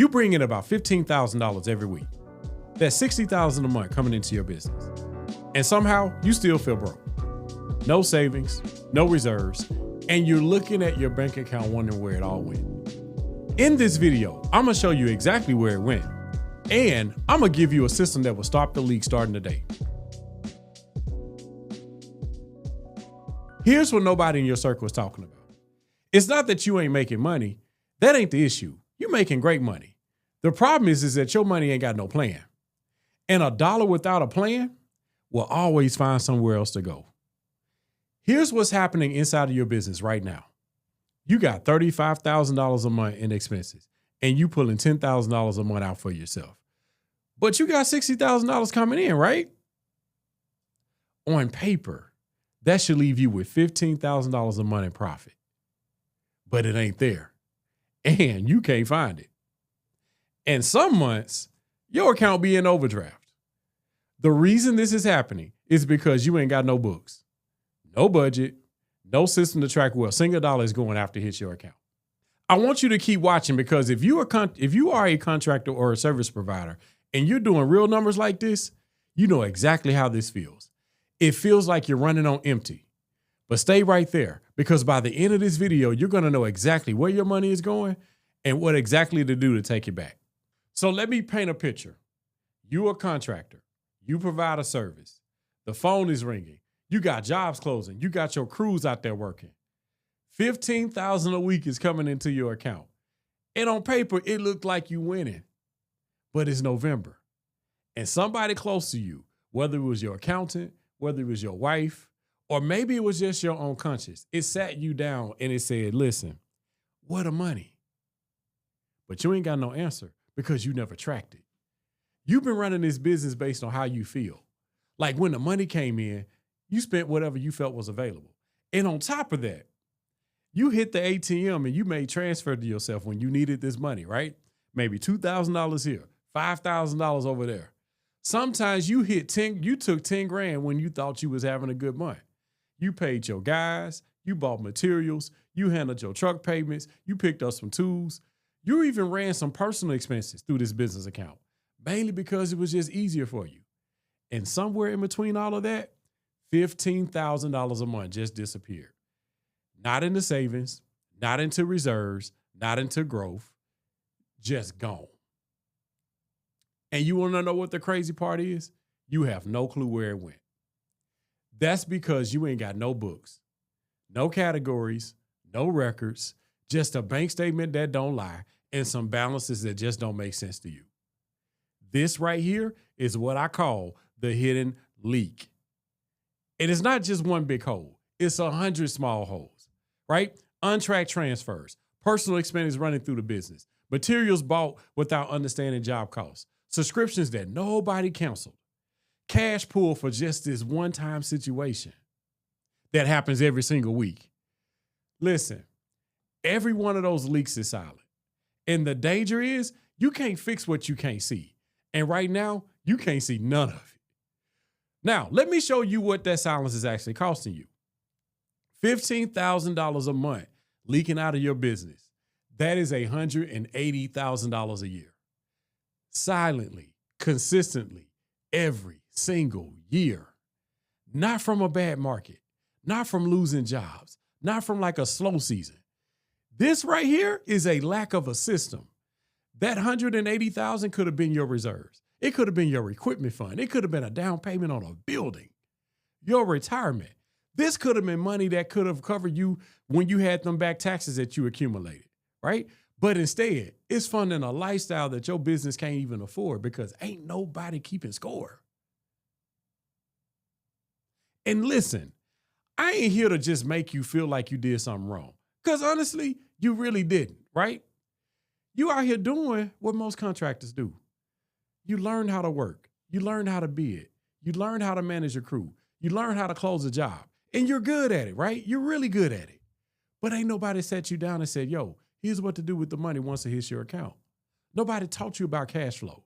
You bring in about $15,000 every week. That's $60,000 a month coming into your business. And somehow you still feel broke. No savings, no reserves, and you're looking at your bank account wondering where it all went. In this video, I'm gonna show you exactly where it went, and I'm gonna give you a system that will stop the leak starting today. Here's what nobody in your circle is talking about. It's not that you ain't making money. That ain't the issue. You're making great money. The problem is that your money ain't got no plan. And a dollar without a plan will always find somewhere else to go. Here's what's happening inside of your business right now. You got $35,000 a month in expenses, and you pulling $10,000 a month out for yourself. But you got $60,000 coming in, right? On paper, that should leave you with $15,000 a month in profit. But it ain't there. And you can't find it. And some months, your account be in overdraft. The reason this is happening is because you ain't got no books, no budget, no system to track where a single dollar is going after it hits your account. I want you to keep watching, because if you are a contractor or a service provider and you're doing real numbers like this, you know exactly how this feels. It feels like you're running on empty. But stay right there, because by the end of this video, you're going to know exactly where your money is going and what exactly to do to take it back. So let me paint a picture. You're a contractor. You provide a service. The phone is ringing. You got jobs closing. You got your crews out there working. $15,000 a week is coming into your account. And on paper, it looked like you winning. But it's November. And somebody close to you, whether it was your accountant, whether it was your wife, or maybe it was just your own conscience, it sat you down and it said, listen, where the money? But you ain't got no answer because you never tracked it. You've been running this business based on how you feel. Like when the money came in, you spent whatever you felt was available. And on top of that, you hit the ATM and you made transfer to yourself when you needed this money, right? Maybe $2,000 here, $5,000 over there. Sometimes you took 10 grand when you thought you was having a good month. You paid your guys, you bought materials, you handled your truck payments, you picked up some tools. You even ran some personal expenses through this business account, mainly because it was just easier for you. And somewhere in between all of that, $15,000 a month just disappeared. Not into savings, not into reserves, not into growth, just gone. And you want to know what the crazy part is? You have no clue where it went. That's because you ain't got no books, no categories, no records, just a bank statement that don't lie and some balances that just don't make sense to you. This right here is what I call the hidden leak. And it's not just one big hole. It's 100 small holes, right? Untracked transfers, personal expenses running through the business, materials bought without understanding job costs, subscriptions that nobody canceled, cash pool for just this one-time situation that happens every single week. Listen, every one of those leaks is silent. And the danger is you can't fix what you can't see. And right now, you can't see none of it. Now, let me show you what that silence is actually costing you. $15,000 a month leaking out of your business. That is $180,000 a year. Silently, consistently, every single year. Not from a bad market, not from losing jobs, not from like a slow season. This right here is a lack of a system. That $180,000 could have been your reserves. It could have been your equipment fund. It could have been a down payment on a building, your retirement. This could have been money that could have covered you when you had them back taxes that you accumulated, right? But instead, it's funding a lifestyle that your business can't even afford because ain't nobody keeping score. And listen, I ain't here to just make you feel like you did something wrong, because honestly, you really didn't, right? You out here doing what most contractors do. You learn how to work. You learn how to bid. You learn how to manage your crew. You learn how to close a job. And you're good at it, right? You're really good at it. But ain't nobody sat you down and said, yo, here's what to do with the money once it hits your account. Nobody taught you about cash flow.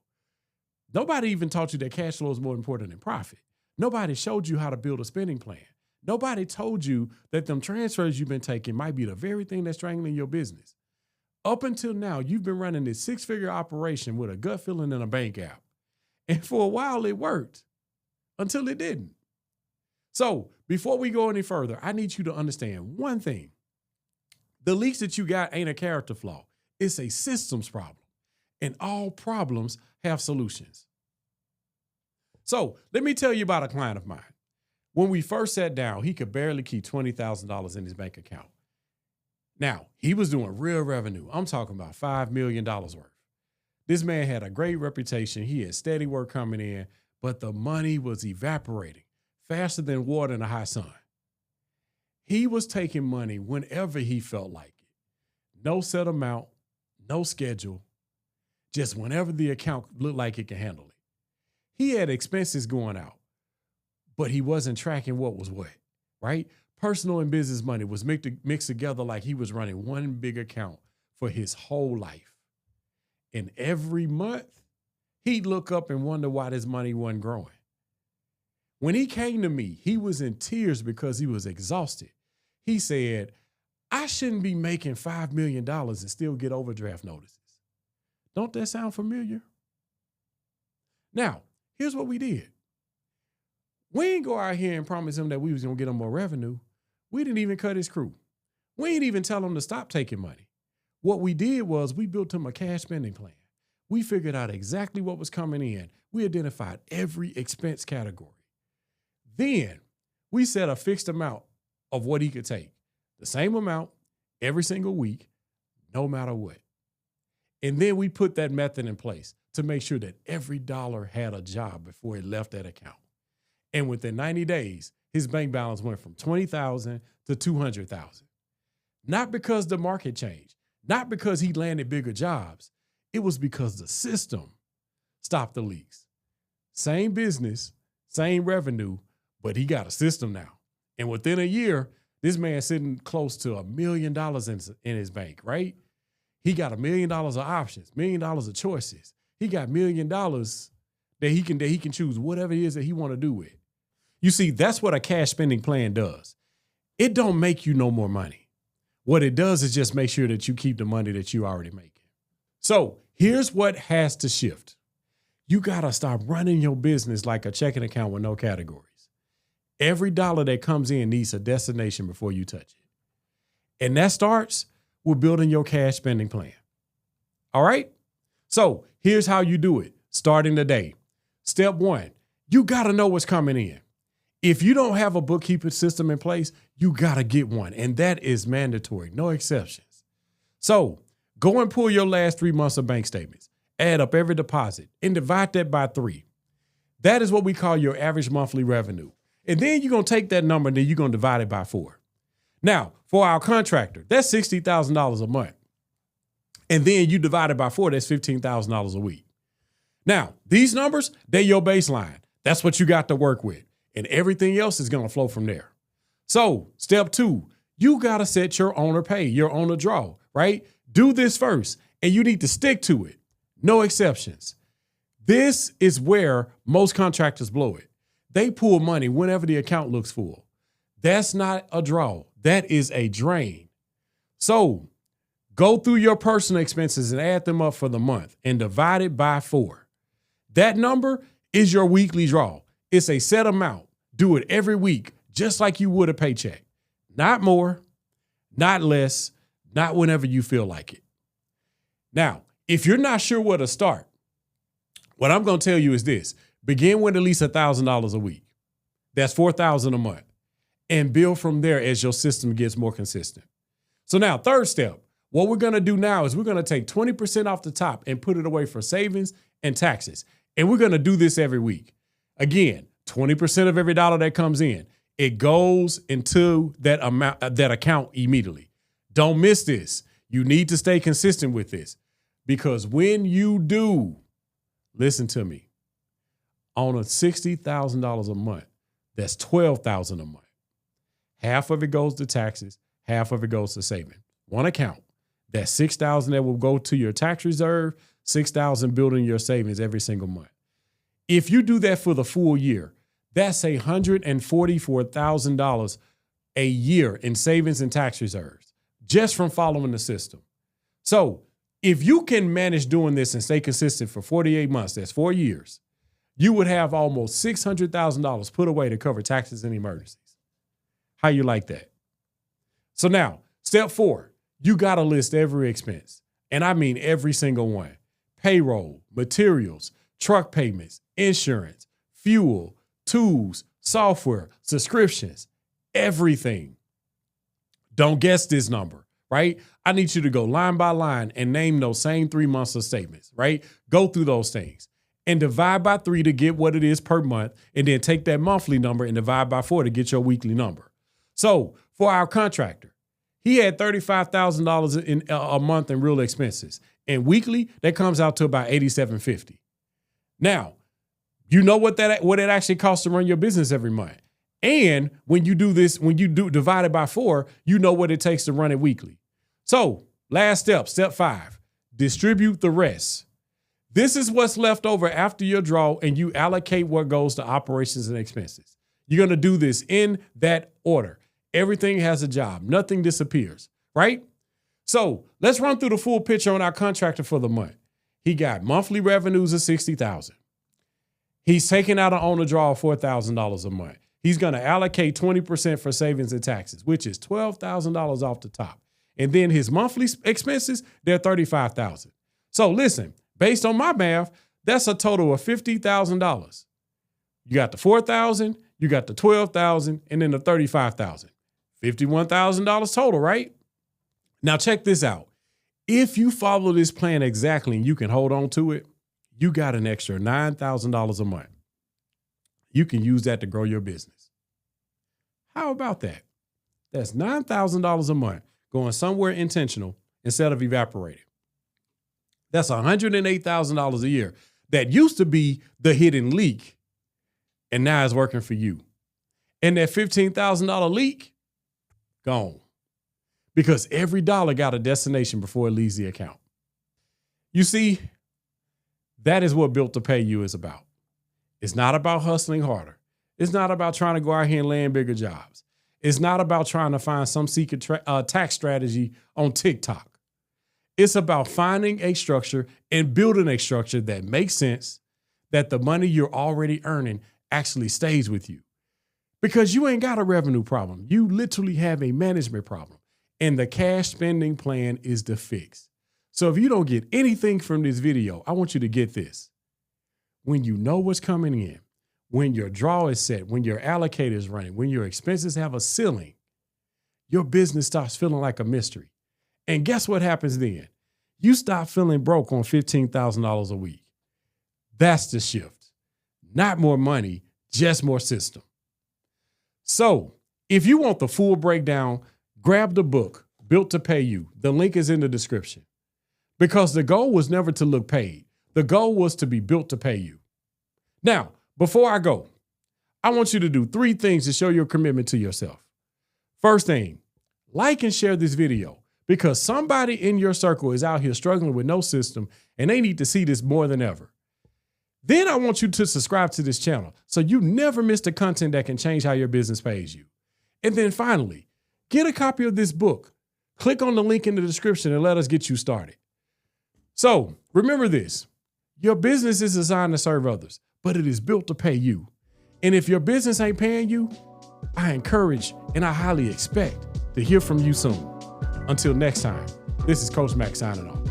Nobody even taught you that cash flow is more important than profit. Nobody showed you how to build a spending plan. Nobody told you that them transfers you've been taking might be the very thing that's strangling your business. Up until now, you've been running this six-figure operation with a gut feeling and a bank app. And for a while, it worked until it didn't. So before we go any further, I need you to understand one thing. The leaks that you got ain't a character flaw. It's a systems problem. And all problems have solutions. So let me tell you about a client of mine. When we first sat down, he could barely keep $20,000 in his bank account. Now, he was doing real revenue. I'm talking about $5 million worth. This man had a great reputation. He had steady work coming in, but the money was evaporating faster than water in the hot sun. He was taking money whenever he felt like it. No set amount, no schedule, just whenever the account looked like it could handle it. He had expenses going out, but he wasn't tracking what was what, right? Personal and business money was mixed together like he was running one big account for his whole life. And every month, he'd look up and wonder why this money wasn't growing. When he came to me, he was in tears because he was exhausted. He said, I shouldn't be making $5 million and still get overdraft notices. Don't that sound familiar? Now, here's what we did. We didn't go out here and promise him that we was going to get him more revenue. We didn't even cut his crew. We didn't even tell him to stop taking money. What we did was we built him a cash spending plan. We figured out exactly what was coming in. We identified every expense category. Then we set a fixed amount of what he could take. The same amount every single week, no matter what. And then we put that method in place to make sure that every dollar had a job before it left that account. And within 90 days, his bank balance went from $20,000 to $200,000. Not because the market changed, not because he landed bigger jobs. It was because the system stopped the leaks. Same business, same revenue, but he got a system now. And within a year, this man's sitting close to $1 million in his bank, right? He got $1 million of options, $1 million of choices. He got $1 million that he can choose whatever it is that he want to do with. You see, that's what a cash spending plan does. It don't make you no more money. What it does is just make sure that you keep the money that you already making. So here's what has to shift. You got to stop running your business like a checking account with no categories. Every dollar that comes in needs a destination before you touch it. And that starts with building your cash spending plan. All right? So here's how you do it starting today. Step one, you got to know what's coming in. If you don't have a bookkeeping system in place, you got to get one. And that is mandatory, no exceptions. So go and pull your last 3 months of bank statements, add up every deposit, and divide that by 3. That is what we call your average monthly revenue. And then you're going to take that number and then you're going to divide it by 4. Now, for our contractor, that's $60,000 a month. And then you divide it by 4, that's $15,000 a week. Now, these numbers, they're your baseline. That's what you got to work with. And everything else is going to flow from there. So step 2, you got to set your owner pay, your owner draw, right? Do this first, and you need to stick to it. No exceptions. This is where most contractors blow it. They pull money whenever the account looks full. That's not a draw. That is a drain. So go through your personal expenses and add them up for the month and divide it by 4. That number is your weekly draw. It's a set amount. Do it every week, just like you would a paycheck. Not more, not less, not whenever you feel like it. Now, if you're not sure where to start, what I'm going to tell you is this. Begin with at least $1,000 a week. That's $4,000 a month. And build from there as your system gets more consistent. So now, third step, what we're going to do now is we're going to take 20% off the top and put it away for savings and taxes. And we're going to do this every week. Again, 20% of every dollar that comes in, it goes into that account immediately. Don't miss this. You need to stay consistent with this because when you do, listen to me, on a $60,000 a month, that's $12,000 a month. Half of it goes to taxes, half of it goes to saving. One account. That's $6,000 that will go to your tax reserve, $6,000 building your savings every single month. If you do that for the full year, that's $144,000 a year in savings and tax reserves just from following the system. So if you can manage doing this and stay consistent for 48 months, that's 4 years, you would have almost $600,000 put away to cover taxes and emergencies. How you like that? So now, step 4, you got to list every expense. And I mean every single one. Payroll, materials, truck payments, insurance, fuel, tools, software, subscriptions, everything. Don't guess this number, right? I need you to go line by line and name those same 3 months of statements, right? Go through those things and divide by 3 to get what it is per month. And then take that monthly number and divide by 4 to get your weekly number. So for our contractor, he had $35,000 in a month in real expenses. And weekly, that comes out to about $8,750. Now, you know what it actually costs to run your business every month. And when you do this, when you do divide it by 4, you know what it takes to run it weekly. So last step, step 5, distribute the rest. This is what's left over after your draw, and you allocate what goes to operations and expenses. You're going to do this in that order. Everything has a job. Nothing disappears, right? So let's run through the full picture on our contractor for the month. He got monthly revenues of $60,000. He's taking out an owner draw of $4,000 a month. He's going to allocate 20% for savings and taxes, which is $12,000 off the top. And then his monthly expenses, they're $35,000. So listen, based on my math, that's a total of $50,000. You got the $4,000, you got the $12,000, and then the $35,000. $51,000 total, right? Now check this out. If you follow this plan exactly and you can hold on to it, you got an extra $9,000 a month. You can use that to grow your business. How about that? That's $9,000 a month going somewhere intentional instead of evaporated. That's $108,000 a year. That used to be the hidden leak, and now it's working for you. And that $15,000 leak, gone. Because every dollar got a destination before it leaves the account. You see, that is what Built to Pay You is about. It's not about hustling harder. It's not about trying to go out here and land bigger jobs. It's not about trying to find some secret tax strategy on TikTok. It's about finding a structure and building a structure that makes sense, that the money you're already earning actually stays with you. Because you ain't got a revenue problem. You literally have a management problem. And the cash spending plan is the fix. So if you don't get anything from this video, I want you to get this. When you know what's coming in, when your draw is set, when your allocator is running, when your expenses have a ceiling, your business starts feeling like a mystery. And guess what happens then? You stop feeling broke on $15,000 a week. That's the shift. Not more money, just more system. So if you want the full breakdown, grab the book, Built to Pay You. The link is in the description. Because the goal was never to look paid. The goal was to be built to pay you. Now, before I go, I want you to do 3 things to show your commitment to yourself. First thing, like and share this video because somebody in your circle is out here struggling with no system and they need to see this more than ever. Then I want you to subscribe to this channel so you never miss the content that can change how your business pays you. And then finally, get a copy of this book. Click on the link in the description and let us get you started. So remember this, your business is designed to serve others, but it is built to pay you. And if your business ain't paying you, I encourage and I highly expect to hear from you soon. Until next time, this is Coach Mac signing off.